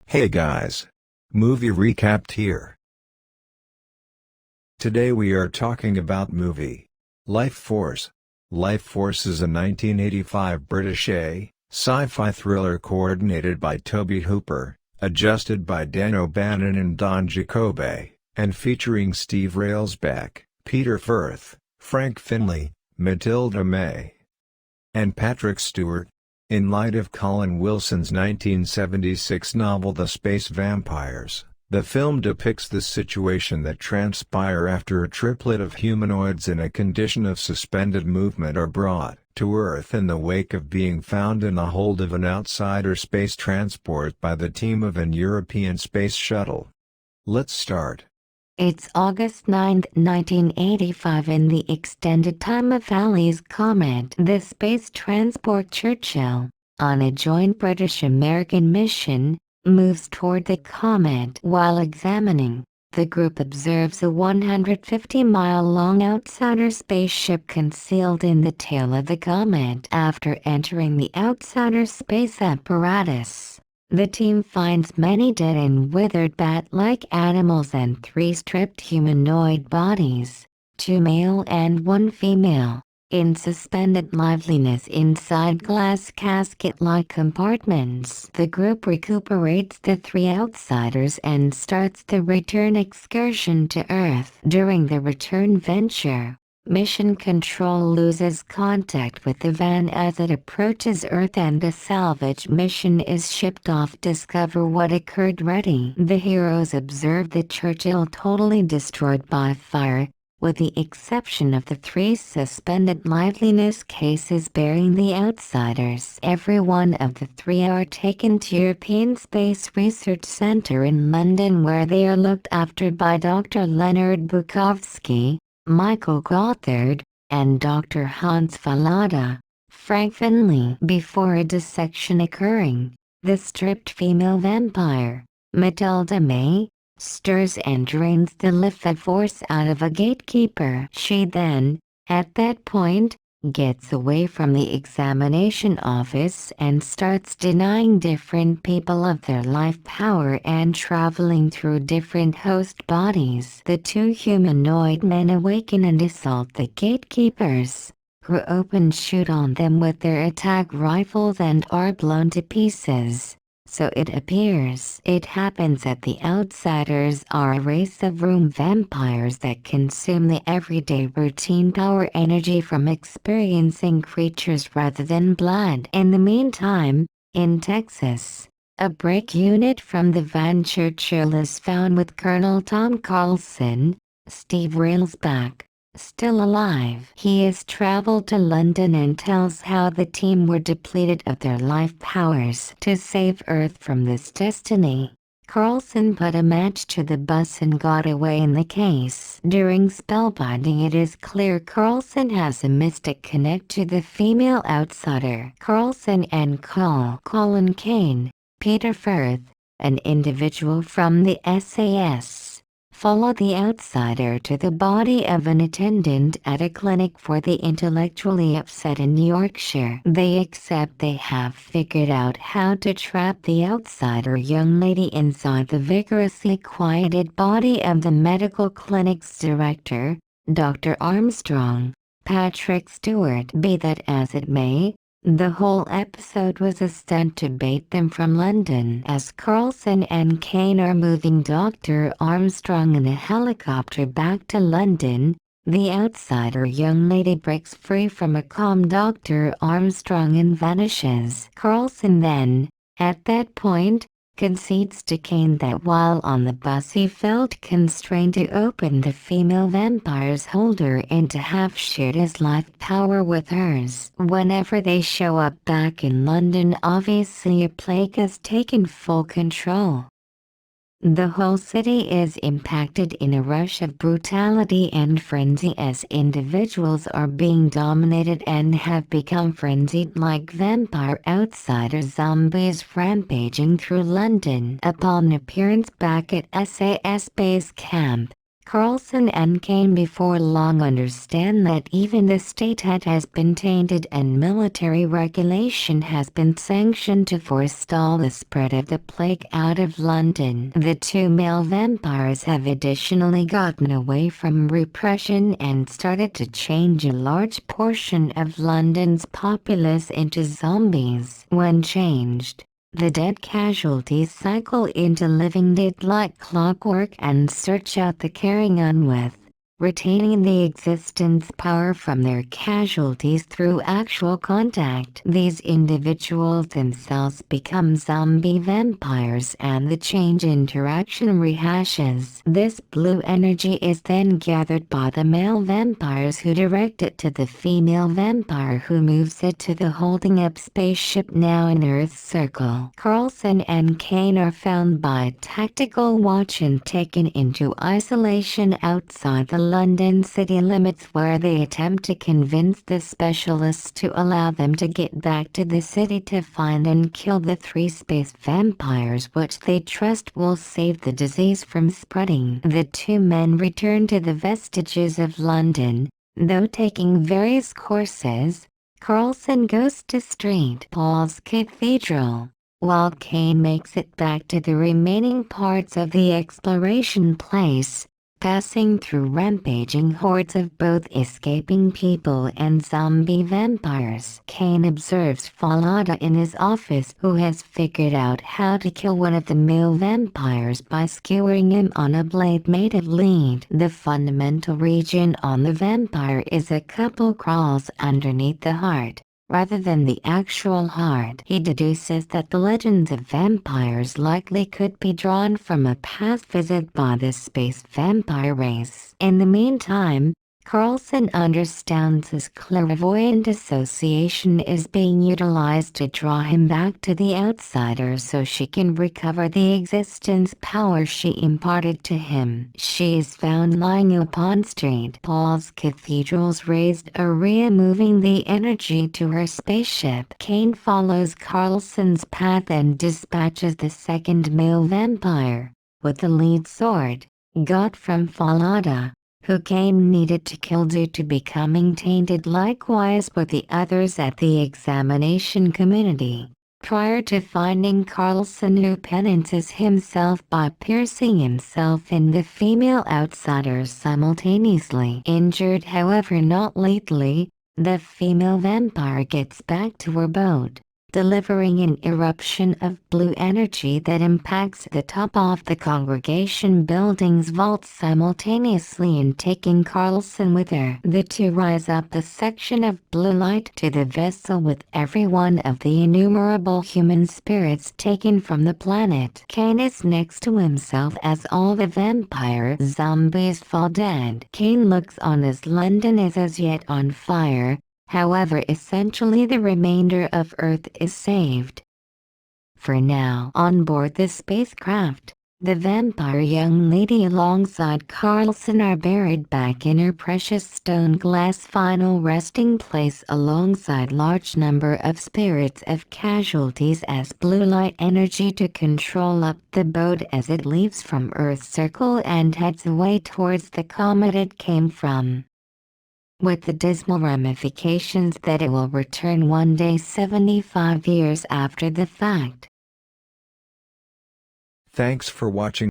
Hey guys! Movie recapped here. Today we are talking about movie Lifeforce. Lifeforce is a 1985 British sci-fi thriller coordinated by Tobe Hooper, adjusted by Dan O'Bannon and Don Jakoby, and featuring Steve Railsback, Peter Firth, Frank Finlay, Mathilda May, and Patrick Stewart. In light of Colin Wilson's 1976 novel The Space Vampires, the film depicts the situation that transpire after a triplet of humanoids in a condition of suspended movement are brought to Earth in the wake of being found in the hold of an outsider space transport by the team of an European space shuttle. Let's start. It's August 9, 1985 in the extended time of Halley's Comet. The space transport Churchill, on a joint British-American mission, moves toward the comet. While examining, the group observes a 150-mile-long outsider spaceship concealed in the tail of the comet. After entering the outsider space apparatus, the team finds many dead and withered bat-like animals and 3 stripped humanoid bodies, 2 male and 1 female, in suspended liveliness inside glass casket-like compartments. The group recuperates the 3 outsiders and starts the return excursion to Earth. During the return venture, Mission Control loses contact with the van as it approaches Earth and a salvage mission is shipped off. Discover what occurred. Ready. The heroes observe the Churchill totally destroyed by fire, with the exception of the 3 suspended liveliness cases bearing the outsiders. Every one of the 3 are taken to European Space Research Centre in London, where they are looked after by Dr. Leonard Bukovsky, Michael Gothard, and Dr. Hans Fallada, Frank Finlay. Before a dissection occurring, the stripped female vampire, Mathilda May, stirs and drains the Lifeforce out of a gatekeeper. She then, at that point, gets away from the examination office and starts denying different people of their life power and traveling through different host bodies. The 2 humanoid men awaken and assault the gatekeepers, who open shoot on them with their attack rifles and are blown to pieces. So it appears it happens that the outsiders are a race of room vampires that consume the everyday routine power energy from experiencing creatures rather than blood. In the meantime, in Texas, a brake unit from the van Churchill is found with Colonel Tom Carlson, Steve Railsback, still alive. He has traveled to London and tells how the team were depleted of their life powers. To save Earth from this destiny, Carlson put a match to the bus and got away in the case. During spellbinding, it is clear Carlson has a mystic connect to the female outsider. Carlson and Colin Kane, Peter Firth, an individual from the SAS, follow the outsider to the body of an attendant at a clinic for the intellectually upset in Yorkshire. They accept they have figured out how to trap the outsider young lady inside the vigorously quieted body of the medical clinic's director, Dr. Armstrong, Patrick Stewart. Be that as it may, the whole episode was a stunt to bait them from London. As Carlson and Kane are moving Dr. Armstrong in a helicopter back to London, the outsider young lady breaks free from a calm Dr. Armstrong and vanishes. Carlson then, at that point, concedes to Kane that while on the bus he felt constrained to open the female vampire's holder and to have shared his life power with hers. Whenever they show up back in London, obviously a plague has taken full control. The whole city is impacted in a rush of brutality and frenzy as individuals are being dominated and have become frenzied like vampire outsider zombies rampaging through London. Upon appearance back at SAS base camp, Carlson and Kane before long understand that even the state has been tainted and military regulation has been sanctioned to forestall the spread of the plague out of London. The two male vampires have additionally gotten away from repression and started to change a large portion of London's populace into zombies. When changed, the dead casualties cycle into living dead like clockwork and search out the carrying on with, retaining the existence power from their casualties through actual contact. These individuals themselves become zombie vampires and the change interaction rehashes. This blue energy is then gathered by the male vampires who direct it to the female vampire who moves it to the holding up spaceship now in Earth's circle. Carlson and Kane are found by tactical watch and taken into isolation outside the London city limits, where they attempt to convince the specialists to allow them to get back to the city to find and kill the three space vampires which they trust will save the disease from spreading. The two men return to the vestiges of London, though taking various courses. Carlson goes to St. Paul's Cathedral, while Kane makes it back to the remaining parts of the exploration place, passing through rampaging hordes of both escaping people and zombie vampires. Kane observes Falada in his office, who has figured out how to kill one of the male vampires by skewering him on a blade made of lead. The fundamental region on the vampire is a couple crawls underneath the heart, rather than the actual heart. He deduces that the legends of vampires likely could be drawn from a past visit by the space vampire race. In the meantime, Carlson understands his clairvoyant association is being utilized to draw him back to the outsider so she can recover the existence power she imparted to him. She is found lying upon St. Paul's Cathedral's raised area, moving the energy to her spaceship. Kane follows Carlson's path and dispatches the second male vampire with the lead sword, got from Falada, who Kane needed to kill due to becoming tainted likewise with the others at the examination community. Prior to finding Carlson, who penances himself by piercing himself in the female outsiders simultaneously. Injured, however not lethally, the female vampire gets back to her boat, delivering an eruption of blue energy that impacts the top of the congregation building's vault simultaneously and taking Carlson with her. The two rise up the section of blue light to the vessel with every one of the innumerable human spirits taken from the planet. Kane is next to himself as all the vampire zombies fall dead. Kane looks on as London is as yet on fire. However, essentially the remainder of Earth is saved. For now, on board the spacecraft, the vampire young lady alongside Carlson are buried back in her precious stone glass final resting place alongside large number of spirits of casualties as blue light energy to control up the boat as it leaves from Earth's circle and heads away towards the comet it came from, with the dismal ramifications that it will return one day 75 years after the fact. Thanks for watching.